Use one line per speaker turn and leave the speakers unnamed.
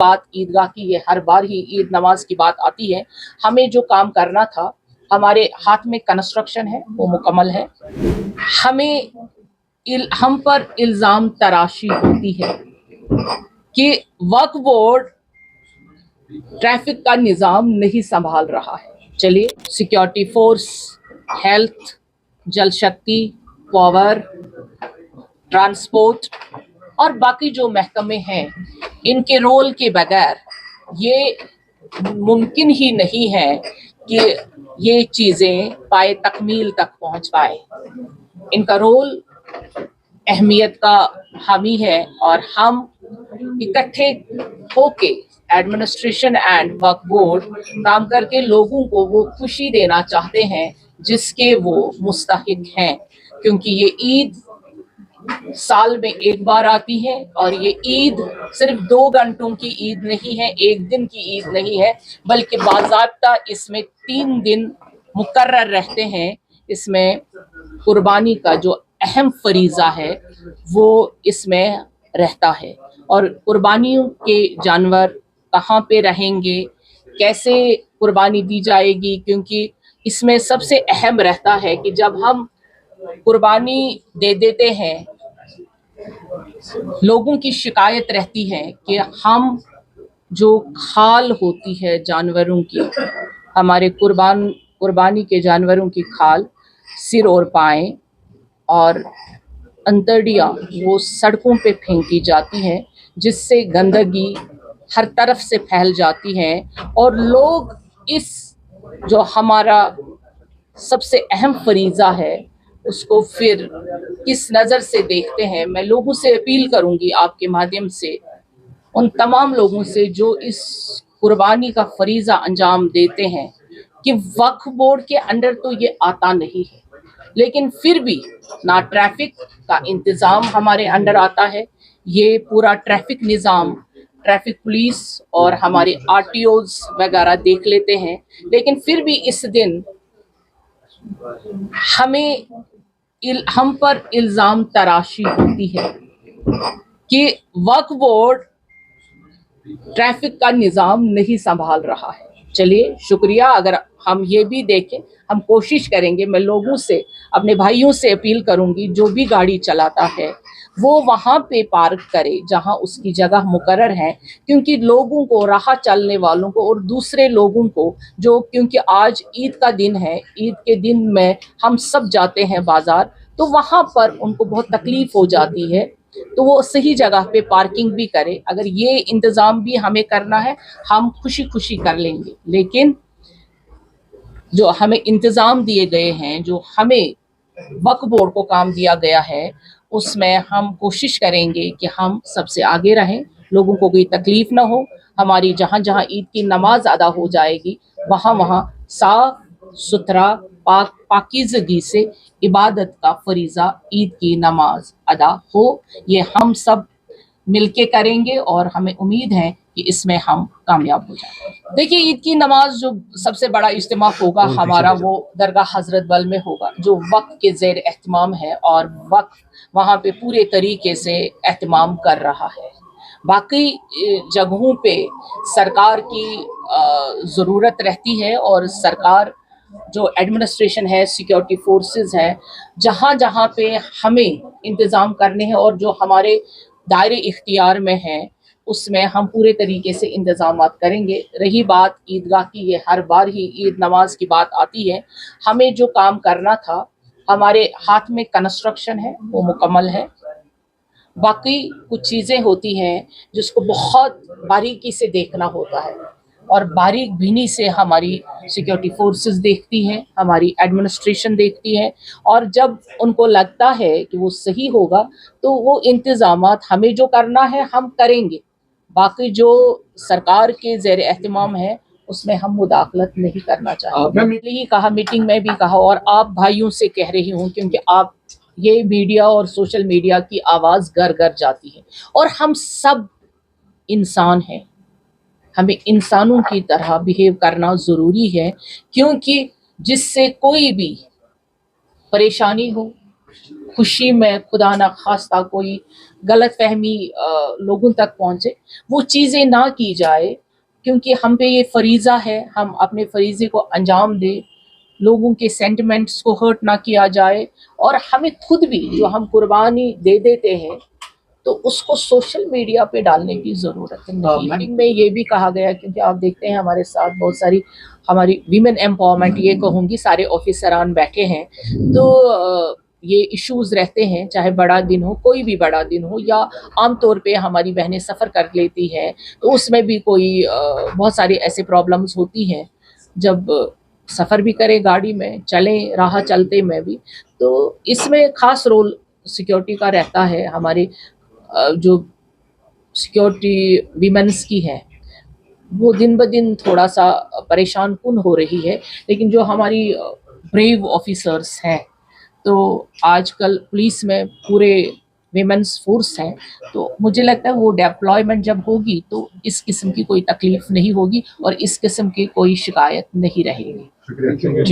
बात ईदगाह की, ये हर बार ही ईद नमाज की बात आती है। हमें जो काम करना था, हमारे हाथ में कंस्ट्रक्शन है, वो मुकम्मल है। हम पर इल्ज़ाम तराशी होती है कि वक्फ बोर्ड ट्रैफिक का निज़ाम नहीं संभाल रहा है। चलिए, सिक्योरिटी फोर्स, हेल्थ, जल शक्ति, पावर, ट्रांसपोर्ट और बाकी जो महकमे हैं, इनके रोल के बगैर ये मुमकिन ही नहीं है कि ये चीज़ें पाए तकमील तक पहुंच पाए। इनका रोल अहमियत का हामी है और हम इकट्ठे होके एडमिनिस्ट्रेशन एंड वक्फ बोर्ड काम करके लोगों को वो खुशी देना चाहते हैं जिसके वो मुस्तहिक हैं, क्योंकि ये ईद साल में एक बार आती है और ये ईद सिर्फ 2 घंटों की ईद नहीं है, एक दिन की ईद नहीं है, बल्कि बाज़ाब्ता इसमें 3 दिन मुकर्रर रहते हैं। इसमें कुर्बानी का जो अहम फरीज़ा है वो इसमें रहता है, और कुर्बानियों के जानवर कहाँ पे रहेंगे, कैसे कुर्बानी दी जाएगी, क्योंकि इसमें सबसे अहम रहता है कि जब हम कुर्बानी दे देते हैं, लोगों की शिकायत रहती है कि हम जो खाल होती है जानवरों की, हमारे कुर्बानी के जानवरों की खाल, सिर और पाएँ और अंतड़ियाँ वो सड़कों पे फेंकी जाती हैं, जिससे गंदगी हर तरफ से फैल जाती है। और लोग इस जो हमारा सबसे अहम फरीज़ा है उसको फिर किस नज़र से देखते हैं। मैं लोगों से अपील करूंगी आपके माध्यम से, उन तमाम लोगों से जो इस कुर्बानी का फरीज़ा अंजाम देते हैं, कि वक्फ बोर्ड के अंडर तो ये आता नहीं है, लेकिन फिर भी ना ट्रैफिक का इंतज़ाम हमारे अंडर आता है। ये पूरा ट्रैफिक निज़ाम ट्रैफिक पुलिस और हमारे आरटीओज वगैरह देख लेते हैं, लेकिन फिर भी इस दिन हम पर इल्ज़ाम तराशी होती है कि वक्फ बोर्ड ट्रैफिक का निज़ाम नहीं संभाल रहा है। चलिए, शुक्रिया। अगर हम ये भी देखें, हम कोशिश करेंगे, मैं लोगों से, अपने भाइयों से अपील करूंगी, जो भी गाड़ी चलाता है वो वहाँ पे पार्क करे जहाँ उसकी जगह मुकर्रर है, क्योंकि लोगों को, राह चलने वालों को और दूसरे लोगों को, जो क्योंकि आज ईद का दिन है, ईद के दिन में हम सब जाते हैं बाज़ार, तो वहाँ पर उनको बहुत तकलीफ़ हो जाती है, तो वो सही जगह पे पार्किंग भी करे। अगर ये इंतज़ाम भी हमें करना है, हम खुशी खुशी कर लेंगे, लेकिन जो हमें इंतज़ाम दिए गए हैं, जो हमें वक्फ बोर्ड को काम दिया गया है, उसमें हम कोशिश करेंगे कि हम सबसे आगे रहें, लोगों को कोई तकलीफ़ ना हो। हमारी जहाँ जहाँ ईद की नमाज अदा हो जाएगी, वहाँ वहाँ साफ सुथरा पाकीज़गी से इबादत का फरीज़ा ईद की नमाज अदा हो। ये हम सब मिलके करेंगे और हमें उम्मीद है कि इसमें हम कामयाब हो जाएं। देखिए, ईद की नमाज जो सबसे बड़ा इज्तिमा होगा हमारा, वो दरगाह हज़रत बल में होगा, जो वक्फ के ज़ेर एहतमाम है, और वक्फ वहाँ पे पूरे तरीके से एहतमाम कर रहा है। बाकी जगहों पे सरकार की ज़रूरत रहती है, और सरकार जो एडमिनिस्ट्रेशन है, सिक्योरिटी फोर्सेस है, जहाँ जहाँ पे हमें इंतज़ाम करने हैं और जो हमारे दायरे इख्तियार में है, उसमें हम पूरे तरीके से इंतज़ामात करेंगे। रही बात ईदगाह की, ये हर बार ही ईद नमाज की बात आती है। हमें जो काम करना था, हमारे हाथ में कंस्ट्रक्शन है, वो मुकम्मल है। बाकी कुछ चीज़ें होती हैं जिसको बहुत बारीकी से देखना होता है, और बारीक बीनी से हमारी सिक्योरिटी फोर्सेस देखती हैं, हमारी एडमिनिस्ट्रेशन देखती है, और जब उनको लगता है कि वो सही होगा तो वो इंतज़ामात हमें जो करना है हम करेंगे। बाकी जो सरकार के ज़ेर एहतमाम है उसमें हम मुदाखलत नहीं करना चाहते। मैंने ही कहा, मीटिंग में भी कहा, और आप भाइयों से कह रही हूँ, क्योंकि आप, ये मीडिया और सोशल मीडिया की आवाज़ घर घर जाती है, और हम सब इंसान हैं, हमें इंसानों की तरह बिहेव करना ज़रूरी है, क्योंकि जिससे कोई भी परेशानी हो, खुशी में खुदा न खास्ता कोई गलत फहमी लोगों तक पहुंचे, वो चीज़ें ना की जाए, क्योंकि हम पे ये फरीज़ा है, हम अपने फरीज़े को अंजाम दें, लोगों के सेंटिमेंट्स को हर्ट ना किया जाए, और हमें खुद भी जो हम कुर्बानी दे देते हैं तो उसको सोशल मीडिया पे डालने की ज़रूरत नहीं। मीटिंग में ये भी कहा गया, क्योंकि आप देखते हैं हमारे साथ बहुत सारी हमारी वीमेन एम्पावरमेंट, ये कहूँगी सारे ऑफिसरान बैठे हैं, तो ये इश्यूज़ रहते हैं, चाहे बड़ा दिन हो, कोई भी बड़ा दिन हो, या आम तौर पे हमारी बहनें सफ़र कर लेती हैं तो उसमें भी कोई बहुत सारी ऐसे प्रॉब्लम्स होती हैं, जब सफ़र भी करें गाड़ी में, चलें राह चलते में भी, तो इसमें ख़ास रोल सिक्योरिटी का रहता है। हमारे जो सिक्योरिटी वीमेंस की है वो दिन ब दिन थोड़ा सा परेशान कुन हो रही है, लेकिन जो हमारी ब्रेव ऑफिसर्स हैं, तो आजकल पुलिस में पूरे वीमेंस फोर्स हैं, तो मुझे लगता है वो डिप्लॉयमेंट जब होगी तो इस किस्म की कोई तकलीफ नहीं होगी और इस किस्म की कोई शिकायत नहीं रहेगी।